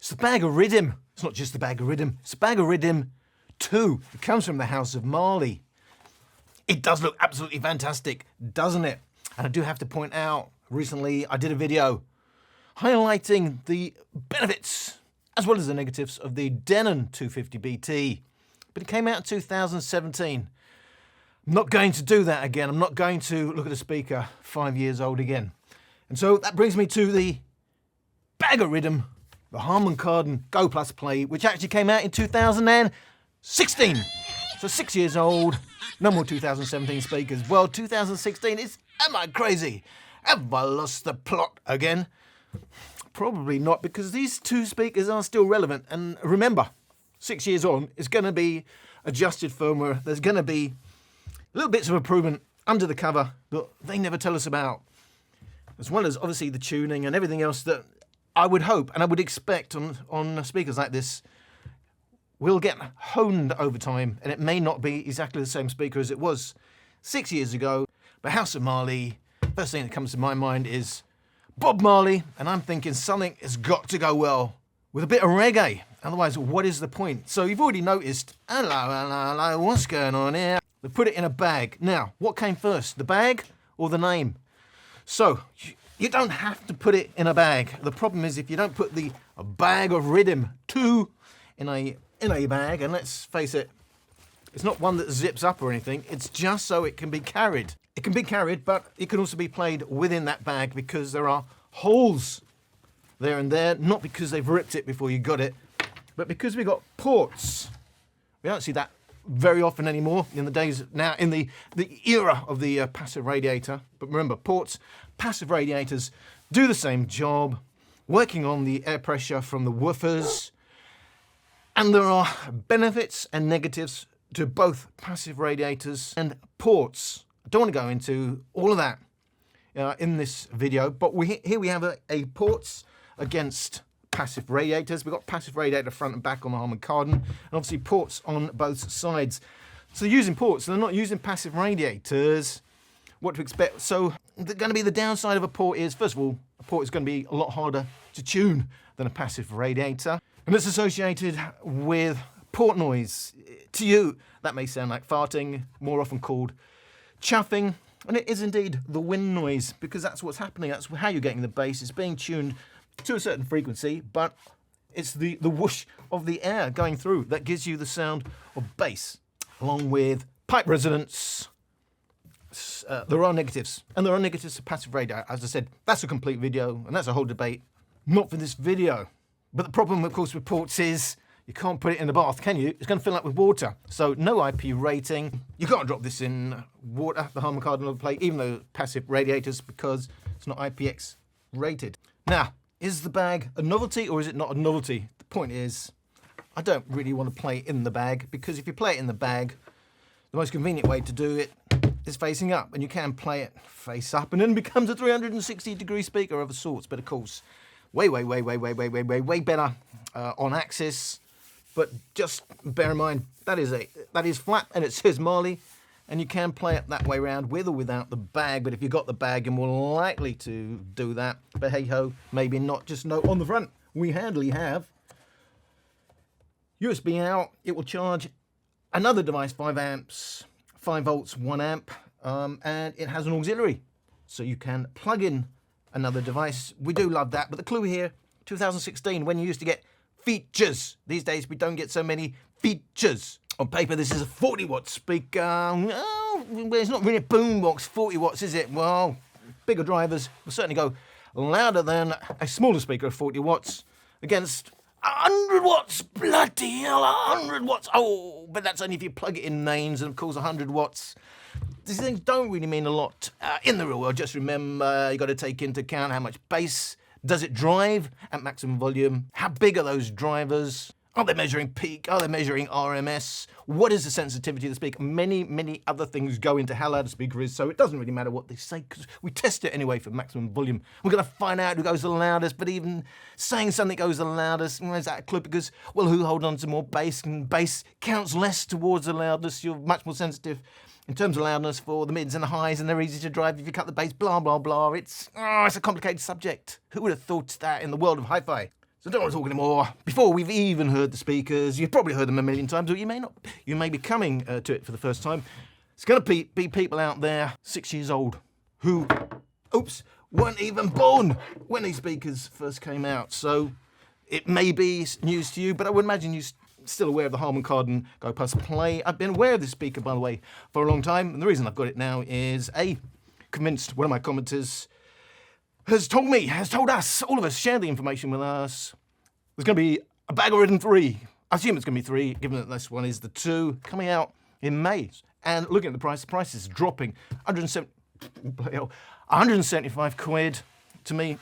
It's the Bag of Riddim. It's not just the Bag of Riddim, it's the Bag of Riddim 2. It comes from the House of Marley. It does look absolutely fantastic, doesn't it? And I do have to point out, recently I did a video highlighting the benefits as well as the negatives of the Denon 250BT. But it came out in 2017. I'm not going to do that again. I'm not going to look at a speaker 5 years old again. And so that brings me to the Bag of Riddim, the Harman Kardon Go Plus Play, which actually came out in 2016. So 6 years old, no more 2017 speakers. Well, 2016 is, am I crazy? Have I lost the plot again? Probably not, because these two speakers are still relevant. And remember, 6 years on, it's going to be adjusted firmware. There's going to be little bits of improvement under the cover that they never tell us about, as well as obviously the tuning and everything else that I would hope and I would expect on speakers like this will get honed over time, and it may not be exactly the same speaker as it was 6 years ago. But House of Marley, first thing that comes to my mind is Bob Marley, and I'm thinking something has got to go well with a bit of reggae. Otherwise, what is the point? So you've already noticed, hello, what's going on here? They put it in a bag. Now, what came first, the bag or the name? So you don't have to put it in a bag. The problem is if you don't put the Bag of Riddim 2 in a bag, and let's face it, it's not one that zips up or anything, it's just so it can be carried. It can be carried, but it can also be played within that bag because there are holes there and there, not because they've ripped it before you got it, but because we've got ports. We don't see that very often anymore in the days now, in the era of the passive radiator. But remember, ports, passive radiators do the same job, working on the air pressure from the woofers. And there are benefits and negatives to both passive radiators and ports. I don't want to go into all of that in this video, but here we have a ports against passive radiators. We've got passive radiator front and back on the Harman Kardon, and obviously ports on both sides. So they're using ports, they're not using passive radiators. What to expect? So going to be the downside of a port is, first of all, a port is going to be a lot harder to tune than a passive radiator. And it's associated with port noise. To you, that may sound like farting, more often called chuffing. And it is indeed the wind noise, because that's what's happening. That's how you're getting the bass. It's being tuned to a certain frequency, but it's the whoosh of the air going through that gives you the sound of bass, along with pipe resonance. There are negatives, and there are negatives to passive radio. As I said, that's a complete video, and that's a whole debate. Not for this video. But the problem, of course, with ports is you can't put it in the bath, can you? It's going to fill up with water. So no IP rating. You can't drop this in water, the Harman Kardon plate, even though passive radiators, because it's not IPX rated. Now, is the bag a novelty or is it not a novelty? The point is, I don't really want to play it in the bag, because if you play it in the bag, the most convenient way to do it is facing up, and you can play it face up, and then it becomes a 360-degree speaker of sorts. But of course, way better on axis. But just bear in mind, that is flat, and it says Marley, and you can play it that way around with or without the bag. But if you've got the bag, you're more likely to do that. But hey ho, maybe not. Just note on the front, we handily have USB out. It will charge another device, 5 amps, 5 volts, 1 amp, and it has an auxiliary, so you can plug in another device. We do love that. But the clue here, 2016, when you used to get features. These days we don't get so many features. On paper, this is a 40-watt speaker. Well, it's not really a boombox, 40 watts, is it? Well, bigger drivers will certainly go louder than a smaller speaker of 40 watts against 100 watts. Bloody hell, 100 watts. Oh, but that's only if you plug it in mains, and of course 100 watts. These things don't really mean a lot in the real world. Just remember, you got to take into account how much bass does it drive at maximum volume. How big are those drivers? Are they measuring peak? Are they measuring RMS? What is the sensitivity of the speaker? Many other things go into how loud the speaker is, so it doesn't really matter what they say, because we test it anyway for maximum volume. We're going to find out who goes the loudest, but even saying something goes the loudest, is that a clue? Because, well, who hold on to more bass? And bass counts less towards the loudness. You're much more sensitive in terms of loudness for the mids and the highs, and they're easy to drive if you cut the bass, blah, blah, blah. It's a complicated subject. Who would have thought that in the world of hi-fi? So I don't want to talk anymore. Before we've even heard the speakers, you've probably heard them a million times, or you may not. You may be coming to it for the first time. It's going to be people out there 6 years old who, weren't even born when these speakers first came out. So it may be news to you, but I would imagine you're still aware of the Harman Kardon Go Plus Play. I've been aware of this speaker, by the way, for a long time. And the reason I've got it now is, convinced one of my commenters has told us, all of us, shared the information with us. There's going to be a Bag of Riddim 3. I assume it's going to be 3, given that this one is the 2, coming out in May. And looking at the price is dropping. 175 quid to me.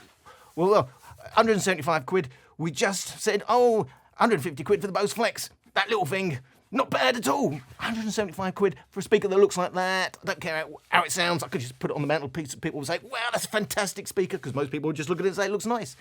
Well, 175 quid. We just said, 150 quid for the Bose Flex. That little thing. Not bad at all. 175 quid for a speaker that looks like that. I don't care how it sounds. I could just put it on the mantelpiece and people will say, wow, that's a fantastic speaker, because most people would just look at it and say it looks nice.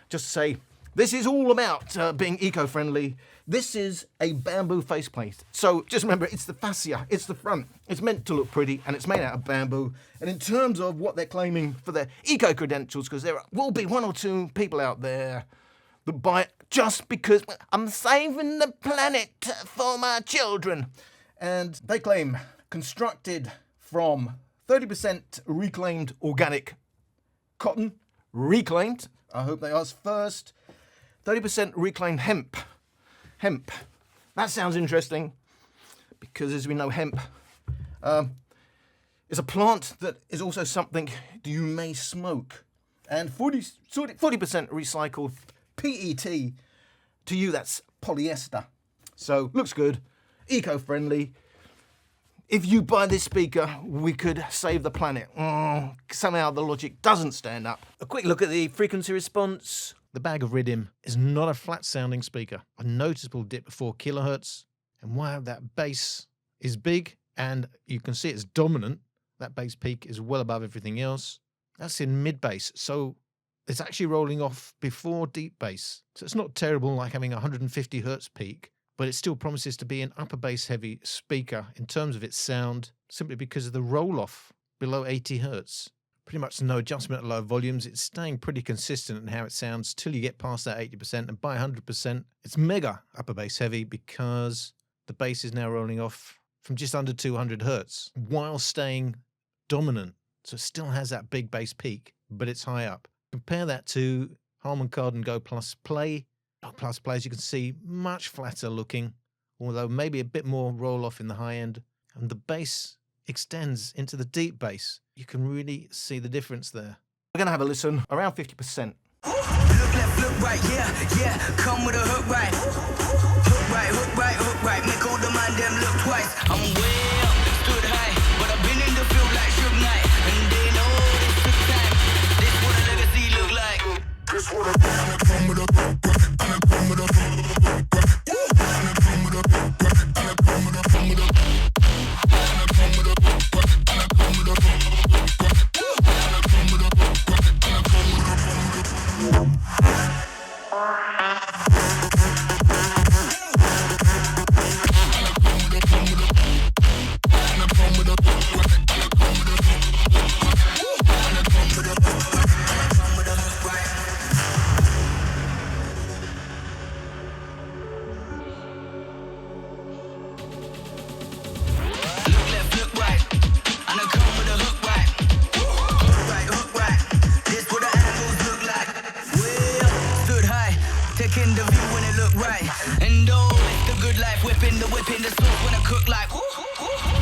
Just to say, this is all about being eco-friendly. This is a bamboo faceplate. So just remember, it's the fascia, it's the front. It's meant to look pretty, and it's made out of bamboo. And in terms of what they're claiming for their eco-credentials, because there will be 1 or 2 people out there that buy it just because I'm saving the planet for my children. And they claim constructed from 30% reclaimed organic cotton. Reclaimed, I hope they ask first. 30% reclaimed hemp. Hemp. That sounds interesting, because as we know, hemp is a plant that is also something you may smoke. And 40% recycled PET, to you that's polyester. So looks good, eco-friendly. If you buy this speaker, we could save the planet. Somehow the logic doesn't stand up. A quick look at the frequency response. The Bag of Riddim is not a flat-sounding speaker. A noticeable dip of 4 kilohertz. And while that bass is big, and you can see it's dominant, that bass peak is well above everything else. That's in mid-bass, so it's actually rolling off before deep bass. So it's not terrible like having a 150 hertz peak, but it still promises to be an upper bass heavy speaker in terms of its sound, simply because of the roll-off below 80 hertz. Pretty much no adjustment at low volumes. It's staying pretty consistent in how it sounds till you get past that 80%, and by 100%, it's mega upper bass heavy, because the bass is now rolling off from just under 200 hertz while staying dominant. So it still has that big bass peak, but it's high up. Compare that to Harman Kardon Go Plus Play. Plus Play, as you can see, much flatter looking, although maybe a bit more roll off in the high end, and the bass extends into the deep bass. You can really see the difference there. We're going to have a listen, around 50%. Look left, look right, yeah, come with a hook right. Hook right, hook right, hook right, make all the man them look twice. I'm way up, stood high, but I've been in the field like Suge Knight, and they know this took time. This what a legacy look like. This what a come with a hook right, and I come with a hook right, and I come with a hook right, and I come with a hook right, and I come with a hook right, and I come with a hook right, and I come with a hook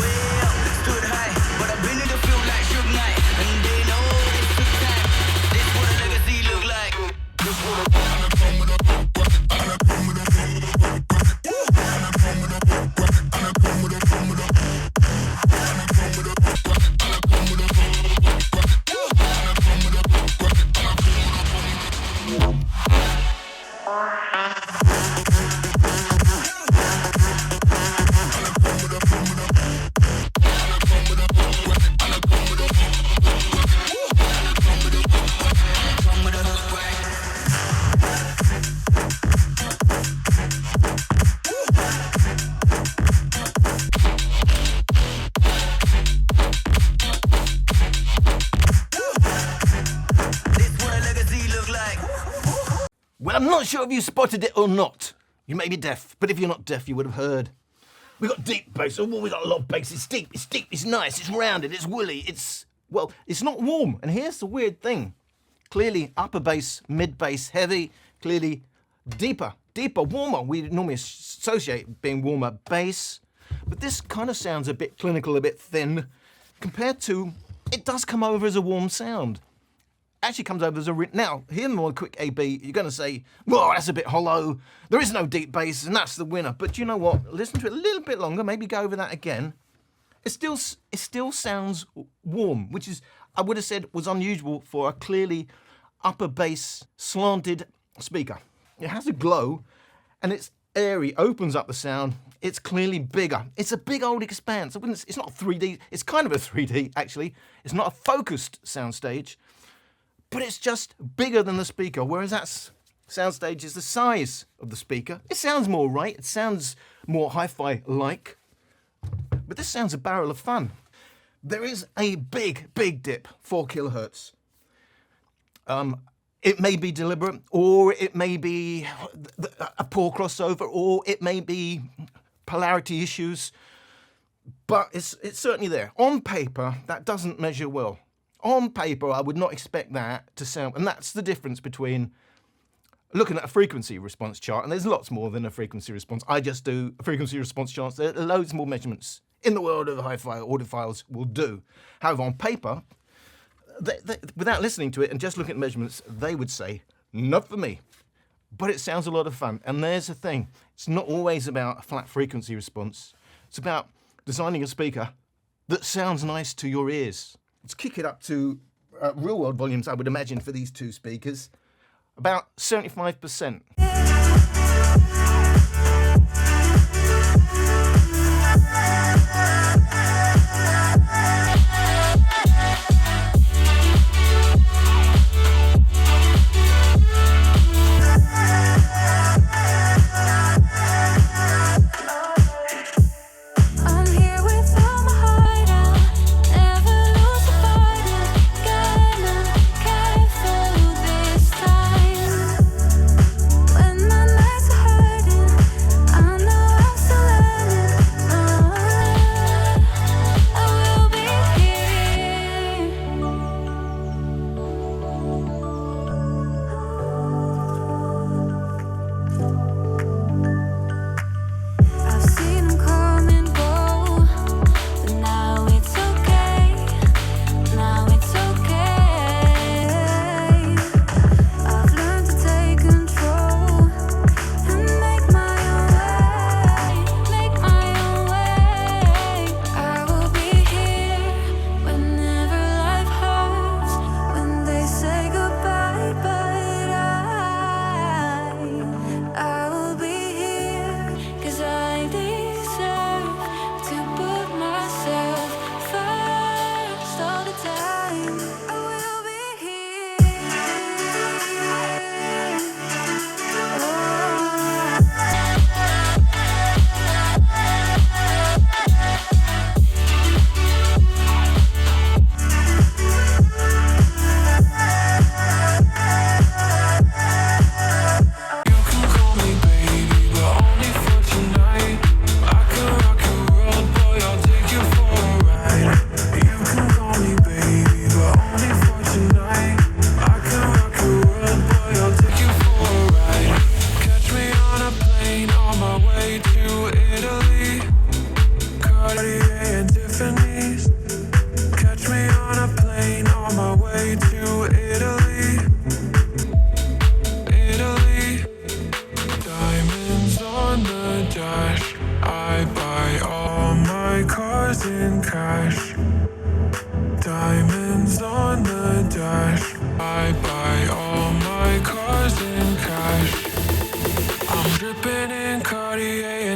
right. I'm not sure if you spotted it or not. You may be deaf, but if you're not deaf, you would have heard. We got deep bass. Oh, we got a lot of bass. It's deep, it's nice, it's rounded, it's woolly, it's not warm. And here's the weird thing. Clearly upper bass, mid bass, heavy, clearly deeper, warmer. We normally associate being warmer bass, but this kind of sounds a bit clinical, a bit thin, compared to, it does come over as a warm sound. Actually comes over as a... Now, hear more quick A-B, you're going to say, well, that's a bit hollow, there is no deep bass, and that's the winner. But you know what? Listen to it a little bit longer, maybe go over that again. It still sounds warm, which is, I would have said, was unusual for a clearly upper bass slanted speaker. It has a glow, and it's airy, opens up the sound. It's clearly bigger. It's a big old expanse. It's not 3D. It's kind of a 3D, actually. It's not a focused soundstage, but it's just bigger than the speaker, whereas that soundstage is the size of the speaker. It sounds more right. It sounds more hi-fi-like, but this sounds a barrel of fun. There is a big dip, 4 kilohertz. It may be deliberate, or it may be a poor crossover, or it may be polarity issues, but it's certainly there. On paper, that doesn't measure well. On paper, I would not expect that to sound, and that's the difference between looking at a frequency response chart, and there's lots more than a frequency response. I just do a frequency response chart. There are loads more measurements in the world of hi-fi audiophiles will do. However, on paper, without listening to it and just looking at measurements, they would say, not for me. But it sounds a lot of fun. And there's the thing. It's not always about a flat frequency response. It's about designing a speaker that sounds nice to your ears. Let's kick it up to real-world volumes, I would imagine, for these two speakers. About 75%.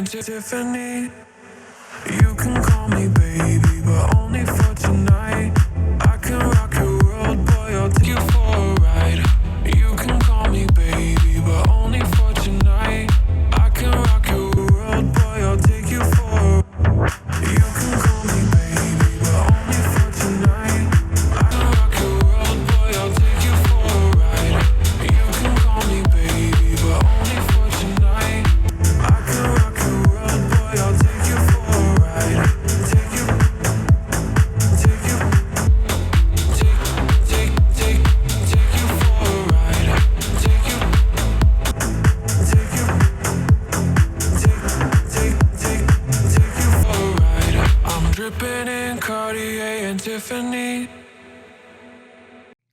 Tiffany, you can call me baby, but only for tonight. I can rock your world, boy, I'll take you for a ride. You can call me baby, but only for tonight. I can rock your world, boy, I'll take you for a ride. You can call me baby, but only for tonight. I can rock your world, boy, I'll take you for a ride. You can call me baby, epiphany.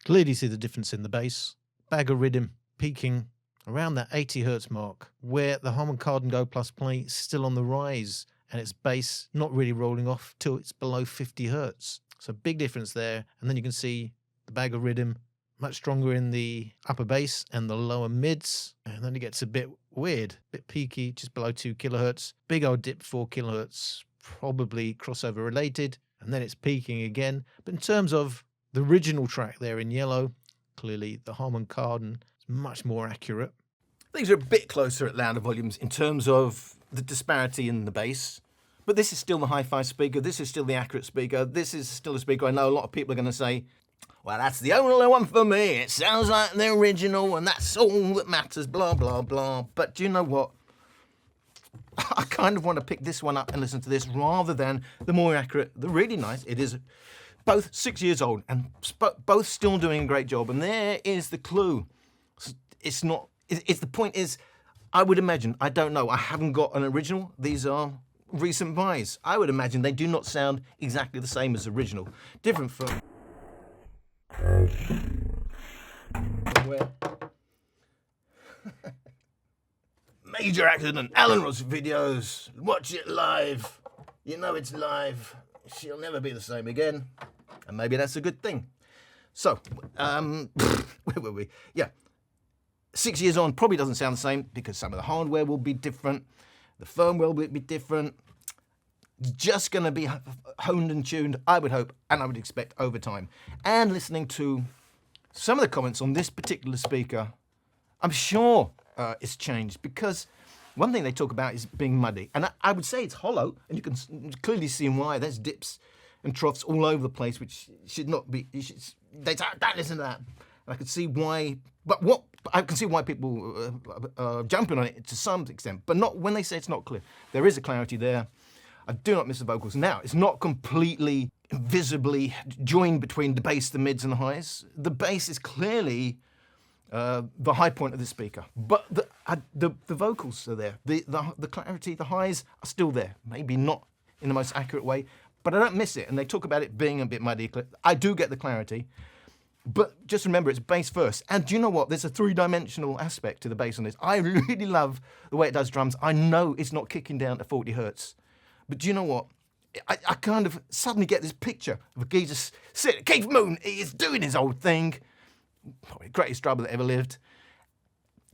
Clearly see the difference in the bass. Bag of Riddim peaking around that 80 hertz mark, where the Harman Kardon Go plus play is still on the rise, and its bass not really rolling off till it's below 50 hertz. So big difference there. And then you can see the Bag of Riddim much stronger in the upper bass and the lower mids. And then it gets a bit weird, a bit peaky, just below 2 kilohertz. Big old dip, 4 kilohertz, probably crossover related. And then it's peaking again. But in terms of the original track there in yellow, clearly the Harman Kardon is much more accurate. These are a bit closer at louder volumes in terms of the disparity in the bass. But this is still the hi-fi speaker. This is still the accurate speaker. This is still a speaker I know a lot of people are going to say, well, that's the only one for me. It sounds like the original and that's all that matters, blah, blah, blah. But do you know what? I kind of want to pick this one up and listen to this rather than the more accurate, the really nice. It is both 6 years old and both still doing a great job. And there is the clue. It's not, it's the point is, I would imagine, I don't know, I haven't got an original. These are recent buys. I would imagine they do not sound exactly the same as original. Different from where major accident, Alan Ross videos, watch it live, you know it's live, she'll never be the same again, and maybe that's a good thing. So where were we? Yeah, 6 years on probably doesn't sound the same because some of the hardware will be different, the firmware will be different. Just going to be honed and tuned, I would hope, and I would expect over time. And listening to some of the comments on this particular speaker, I'm sure it's changed, because one thing they talk about is being muddy. And I would say it's hollow, and you can clearly see why. There's dips and troughs all over the place, which should not be. Don't listen to that. I can see why, I can see why people are jumping on it to some extent, but not when they say it's not clear. There is a clarity there. I do not miss the vocals. Now, it's not completely visibly joined between the bass, the mids, and the highs. The bass is clearly the high point of the speaker, but the vocals are there. The clarity, the highs are still there. Maybe not in the most accurate way, but I don't miss it. And they talk about it being a bit muddy. I do get the clarity, but just remember it's bass first. And do you know what? There's a three-dimensional aspect to the bass on this. I really love the way it does drums. I know it's not kicking down to 40 hertz. But do you know what? I kind of suddenly get this picture of a geezer sitting, Keith Moon, he is doing his old thing. Probably the greatest drummer that ever lived.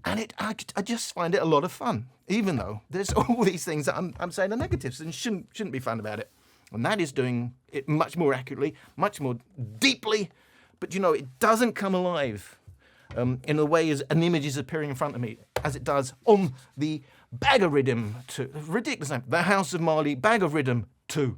And I just find it a lot of fun, even though there's all these things that I'm saying are negatives and shouldn't be fun about it. And that is doing it much more accurately, much more deeply. But you know, it doesn't come alive in a way as an image is appearing in front of me, as it does on the Bag of Riddim 2. Ridiculous name. The House of Marley, Bag of Riddim 2.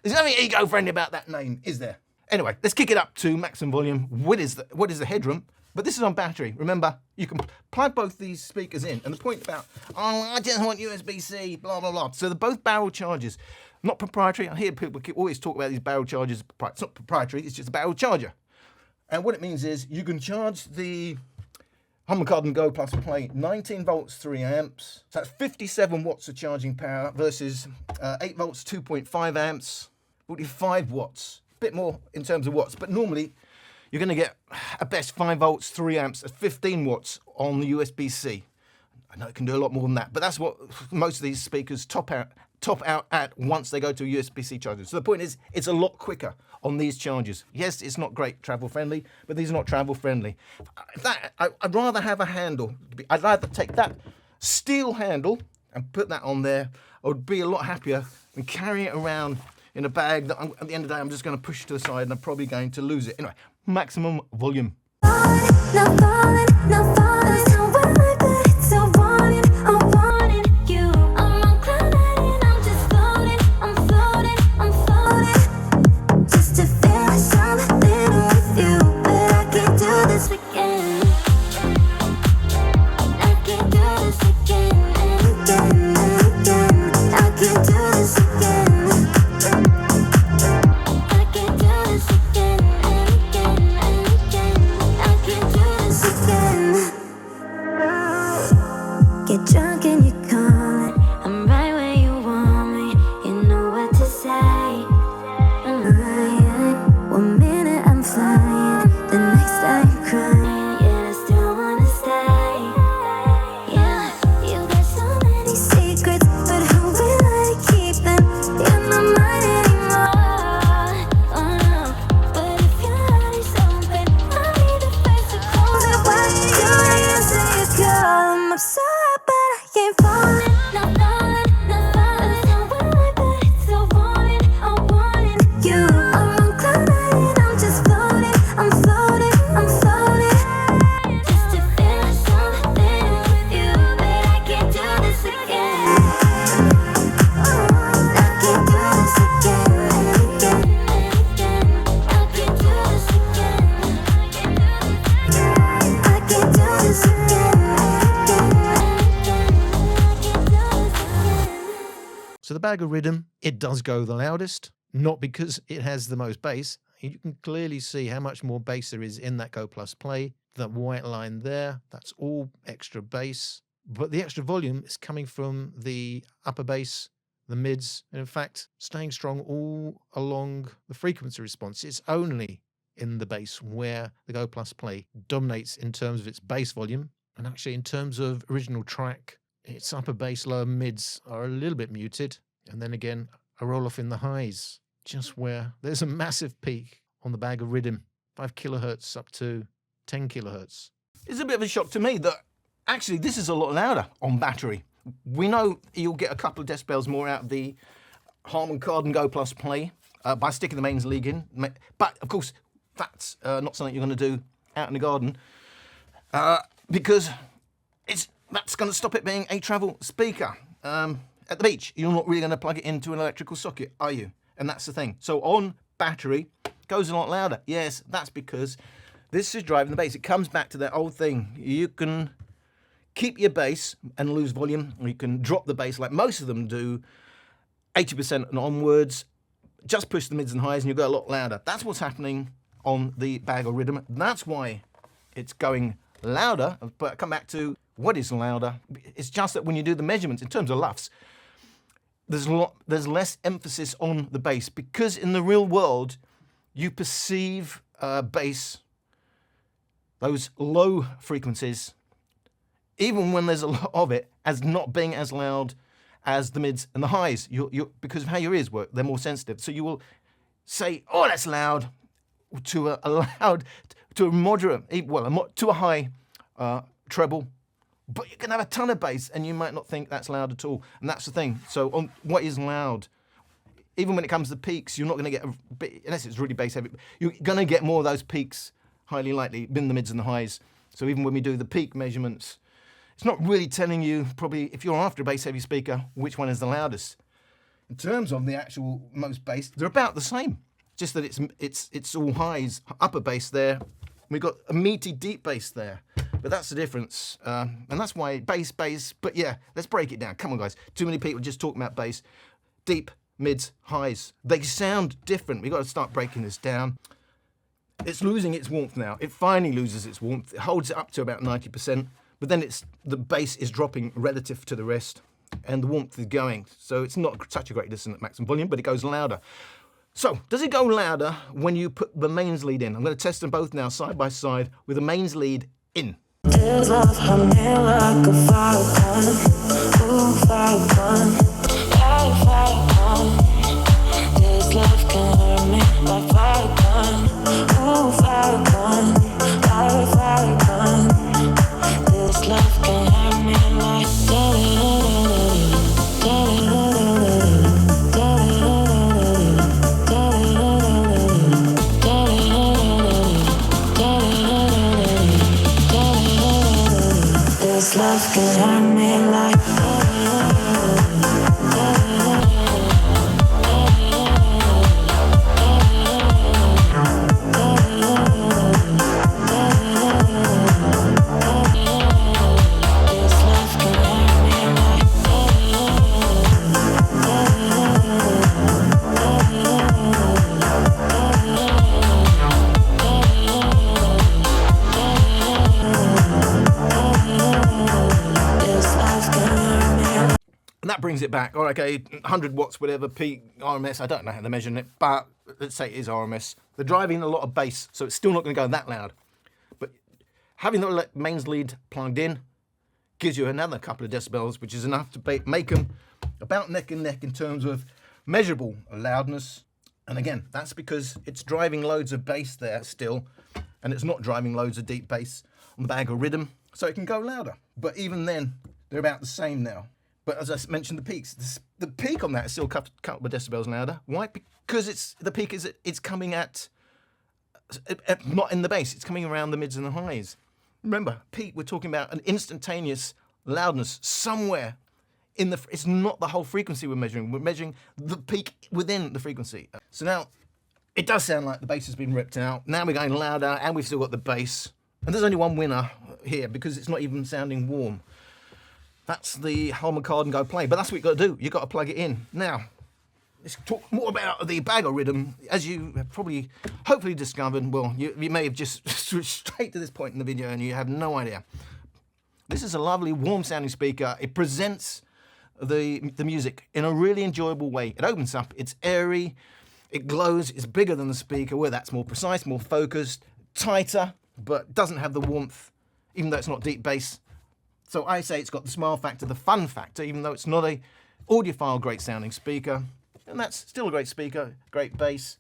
There's nothing ego-friendly about that name, is there? Anyway, let's kick it up to maximum volume. What is the headroom? But this is on battery. Remember, you can plug both these speakers in. And the point about, oh, I just want USB-C, blah, blah, blah. So they're both barrel chargers. Not proprietary. I hear people always talk about these barrel chargers. It's not proprietary, it's just a barrel charger. And what it means is you can charge the Harman Kardon Go plus play 19 volts, 3 amps. So that's 57 watts of charging power versus 8 volts, 2.5 amps, 45 watts. A bit more in terms of watts, but normally you're going to get at best 5 volts, 3 amps at 15 watts on the USB-C. I know it can do a lot more than that, but that's what most of these speakers top out at once they go to a USB-C charger. So the point is, it's a lot quicker on these chargers. Yes, it's not great travel friendly, but these are not travel friendly. I'd rather have a handle. I'd rather take that steel handle and put that on there. I would be a lot happier than carrying it around in a bag that at the end of the day I'm just going to push to the side and I'm probably going to lose it. Anyway, maximum volume. Bag of Riddim, it does go the loudest, not because it has the most bass. You can clearly see how much more bass there is in that Go Plus play. That white line there, that's all extra bass. But the extra volume is coming from the upper bass, the mids, and in fact, staying strong all along the frequency response. It's only in the bass where the Go Plus play dominates in terms of its bass volume. And actually, in terms of original track, its upper bass, lower mids are a little bit muted. And then again, a roll off in the highs, just where there's a massive peak on the Bag of Riddim, 5 kilohertz up to 10 kilohertz. It's a bit of a shock to me that actually this is a lot louder on battery. We know you'll get a couple of decibels more out of the Harman Kardon Go Plus play by sticking the mains lead in. But of course, that's not something you're going to do out in the garden because that's going to stop it being a travel speaker. At the beach, you're not really going to plug it into an electrical socket, are you? And that's the thing. So on battery, it goes a lot louder. Yes, that's because this is driving the bass. It comes back to that old thing. You can keep your bass and lose volume, or you can drop the bass like most of them do, 80% and onwards, just push the mids and highs and you'll go a lot louder. That's what's happening on the Bag of Riddim. That's why it's going louder. But I come back to what is louder. It's just that when you do the measurements in terms of LUFS, there's less emphasis on the bass because in the real world, you perceive bass, those low frequencies, even when there's a lot of it, as not being as loud as the mids and the highs. Because of how your ears work, they're more sensitive. So you will say, oh, that's loud, to a moderate, well, to a high treble. But you can have a ton of bass and you might not think that's loud at all. And that's the thing. So on what is loud, even when it comes to peaks, you're not going to get, unless it's really bass heavy, you're going to get more of those peaks, highly likely, in the mids and the highs. So even when we do the peak measurements, it's not really telling you, probably, if you're after a bass heavy speaker, which one is the loudest. In terms of the actual most bass, they're about the same. Just that it's all highs, upper bass there. We've got a meaty deep bass there. But that's the difference. And that's why bass. But yeah, let's break it down. Come on, guys. Too many people just talking about bass. Deep, mids, highs. They sound different. We've got to start breaking this down. It's losing its warmth now. It finally loses its warmth. It holds it up to about 90%. But then the bass is dropping relative to the rest. And the warmth is going. So it's not such a great distance at maximum volume, but it goes louder. So, does it go louder when you put the mains lead in? I'm going to test them both now, side by side, with the mains lead in. This love hurt me like a firegun. Ooh, firegun. Firegun. This love can hurt me like firegun. Ooh, firegun. Firegun. This love can hurt me like This love can hurt me like brings it back. All right, okay, 100 watts, whatever, peak, RMS, I don't know how they're measuring it, but let's say it is RMS. They're driving a lot of bass, so it's still not going to go that loud. But having the mains lead plugged in gives you another couple of decibels, which is enough to make them about neck and neck in terms of measurable loudness. And again, that's because it's driving loads of bass there still, and it's not driving loads of deep bass on the Bag of Riddim, so it can go louder. But even then, they're about the same now. But as I mentioned, the peaks, the peak on that is still a couple of decibels louder. Why? Because the peak is coming at not in the bass. It's coming around the mids and the highs. Remember, peak, we're talking about an instantaneous loudness somewhere in the. It's not the whole frequency we're measuring. We're measuring the peak within the frequency. So now, it does sound like the bass has been ripped out. Now we're going louder, and we've still got the bass. And there's only one winner here because it's not even sounding warm. That's the Harman Kardon Go play, but that's what you've got to do. You've got to plug it in. Now, let's talk more about the Bag of Riddim. As you have probably, hopefully discovered, well, you may have just switched straight to this point in the video and you have no idea. This is a lovely, warm-sounding speaker. It presents the music in a really enjoyable way. It opens up, it's airy, it glows, it's bigger than the speaker, where that's more precise, more focused, tighter, but doesn't have the warmth, even though it's not deep bass. So I say it's got the smile factor, the fun factor, even though it's not a audiophile great sounding speaker. And that's still a great speaker, great bass.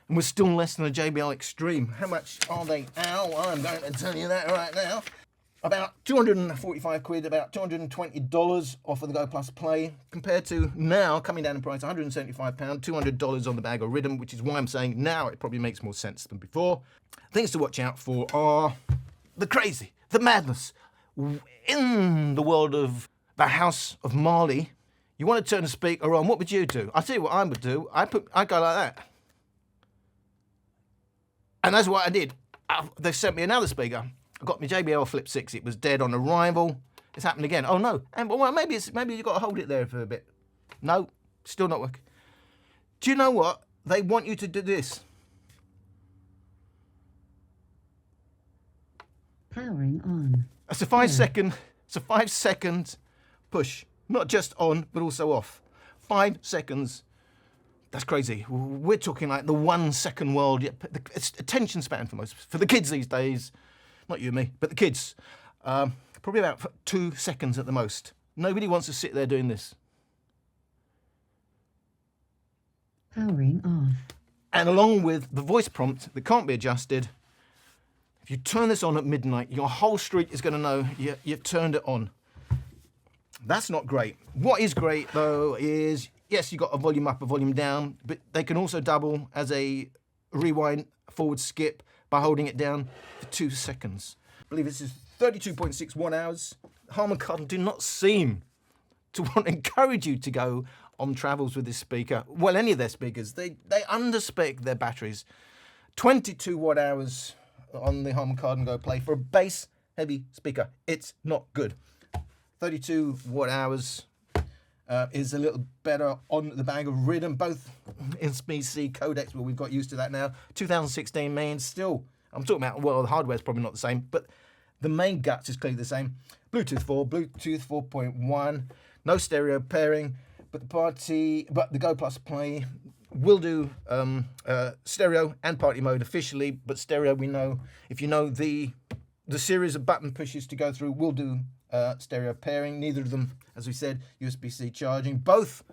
And we're still less than a JBL Extreme. How much are they now? I'm going to tell you that right now. About 245 quid, about $220 off of the Go Plus Play, compared to now, coming down in price, £175, $200 on the Bag of Riddim, which is why I'm saying now it probably makes more sense than before. Things to watch out for are the crazy, the madness. In the world of the House of Marley, you want to turn the speaker on, what would you do? I'll tell you what I would do. I'd go like that. And that's what I did. They sent me another speaker. I got my JBL Flip 6. It was dead on arrival. It's happened again. Oh no. And well, maybe you've got to hold it there for a bit. No, still not working. Do you know what? They want you to do this. Powering on. It's a 5 second. It's a 5 second push. Not just on, but also off. 5 seconds. That's crazy. We're talking like the 1 second world. It's attention span for the kids these days. Not you and me, but the kids. Probably about 2 seconds at the most. Nobody wants to sit there doing this. Powering off. And along with the voice prompt that can't be adjusted, if you turn this on at midnight, your whole street is going to know you've turned it on. That's not great. What is great, though, is, yes, you've got a volume up, a volume down, but they can also double as a rewind, forward skip by holding it down for 2 seconds. I believe this is 32.6 watt-hours. Harman Kardon do not seem to want to encourage you to go on travels with this speaker. Well, any of their speakers. They underspec their batteries. 22 watt-hours on the Harman Kardon Go Play for a bass-heavy speaker. It's not good. 32 watt-hours is a little better on the Bag of Riddim, both SBC codecs, but we've got used to that now. 2016 main, still, I'm talking about, well, the hardware's probably not the same, but the main guts is clearly the same. Bluetooth 4, Bluetooth 4.1, no stereo pairing, but the Go Plus Play will do stereo and party mode officially, but stereo, we know, if you know the series of button pushes to go through, will do stereo pairing. Neither of them, as we said, USB-C charging. Both,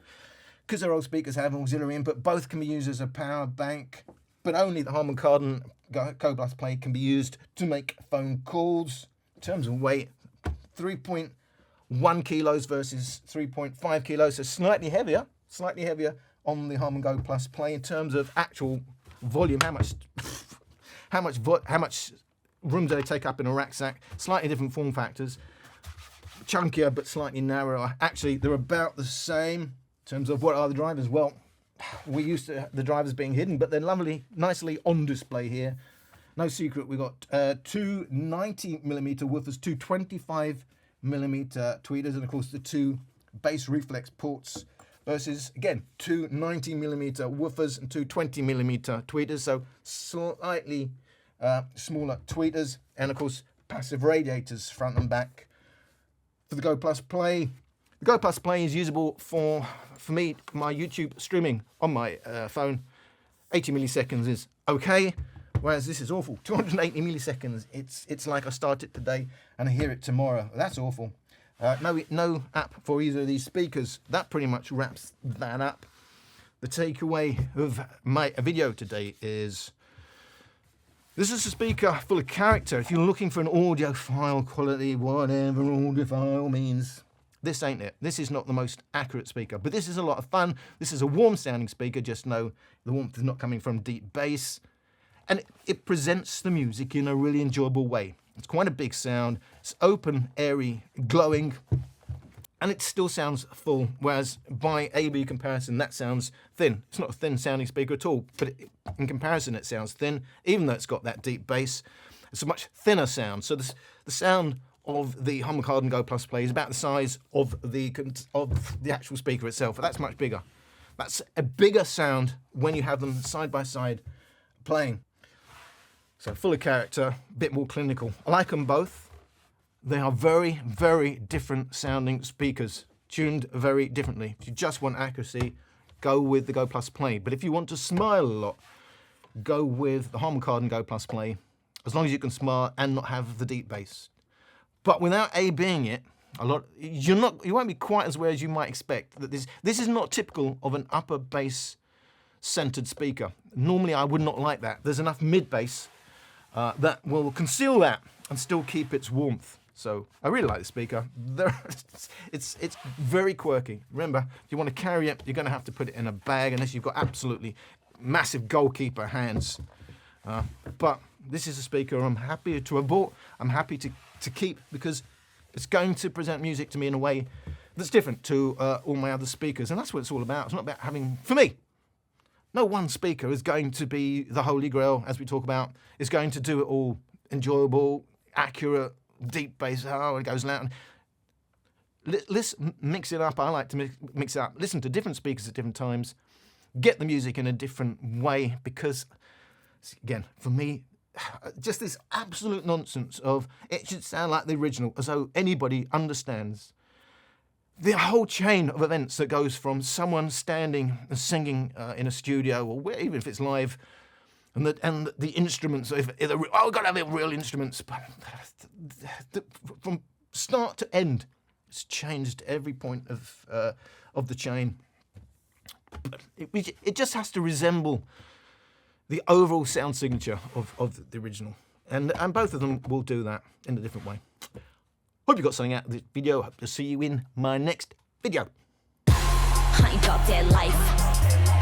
because they're old speakers, have auxiliary input. Both can be used as a power bank, but only the Harman Kardon Go Plus Play can be used to make phone calls. In terms of weight, 3.1 kilos versus 3.5 kilos, so slightly heavier on the Harman Go Plus Play. In terms of actual volume, how much room do they take up in a rucksack? Slightly different form factors. Chunkier but slightly narrower. Actually, they're about the same in terms of what are the drivers. Well, we're used to the drivers being hidden, but they're nicely on display here. No secret, we've got two 90mm woofers, two 25mm tweeters, and of course the two bass reflex ports versus, again, two 90mm woofers and two 20mm tweeters, so slightly smaller tweeters, and of course passive radiators front and back. For the Go Plus Play, the Go Plus Play is usable for me, my YouTube streaming on my phone. 80 milliseconds is okay, whereas this is awful. 280 milliseconds, it's like I start it today and I hear it tomorrow. That's awful. No app for either of these speakers. That pretty much wraps that up. The takeaway of my video today is, this is a speaker full of character. If you're looking for an audiophile quality, whatever audiophile means, this ain't it. This is not the most accurate speaker, but this is a lot of fun. This is a warm sounding speaker. Just know the warmth is not coming from deep bass. And it presents the music in a really enjoyable way. It's quite a big sound. It's open, airy, glowing, and it still sounds full, whereas by A-B comparison, that sounds thin. It's not a thin sounding speaker at all, but in comparison, it sounds thin, even though it's got that deep bass. It's a much thinner sound. So the sound of the Harman Kardon Go Plus Play is about the size of the actual speaker itself. That's much bigger. That's a bigger sound when you have them side by side playing. So full of character, a bit more clinical. I like them both. They are very, very different sounding speakers, tuned very differently. If you just want accuracy, go with the Go Plus Play. But if you want to smile a lot, go with the Harman Kardon Go Plus Play, as long as you can smile and not have the deep bass. But without A-Bing it, you won't be quite as aware as you might expect. That this is not typical of an upper bass centered speaker. Normally I would not like that. There's enough mid bass that will conceal that and still keep its warmth. So I really like the speaker. It's very quirky. Remember, if you want to carry it, you're going to have to put it in a bag unless you've got absolutely massive goalkeeper hands. But this is a speaker I'm happy to have bought. I'm happy to keep because it's going to present music to me in a way that's different to all my other speakers. And that's what it's all about. It's not about having, for me, no one speaker is going to be the holy grail, as we talk about. It's going to do it all enjoyable, accurate, deep bass. Oh, it goes loud. Listen, mix it up. I like to mix it up. Listen to different speakers at different times. Get the music in a different way because, again, for me, just this absolute nonsense of it should sound like the original, as though anybody understands the whole chain of events that goes from someone standing and singing in a studio, or even if it's live, and the instruments. We've got to have real instruments. From start to end, it's changed every point of the chain. It just has to resemble the overall sound signature of the original, and both of them will do that in a different way. Hope you got something out of this video. Hope to see you in my next video. I ain't about that life.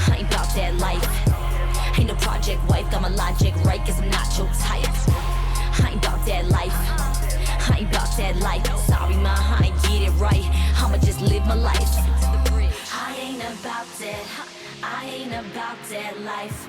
I ain't about that life. Ain't no project wife, got my logic right, cause I'm not your type. I ain't about that life. I ain't about that life. Sorry, ma, I ain't get it right. I'ma just live my life. I ain't about that. I ain't about that life.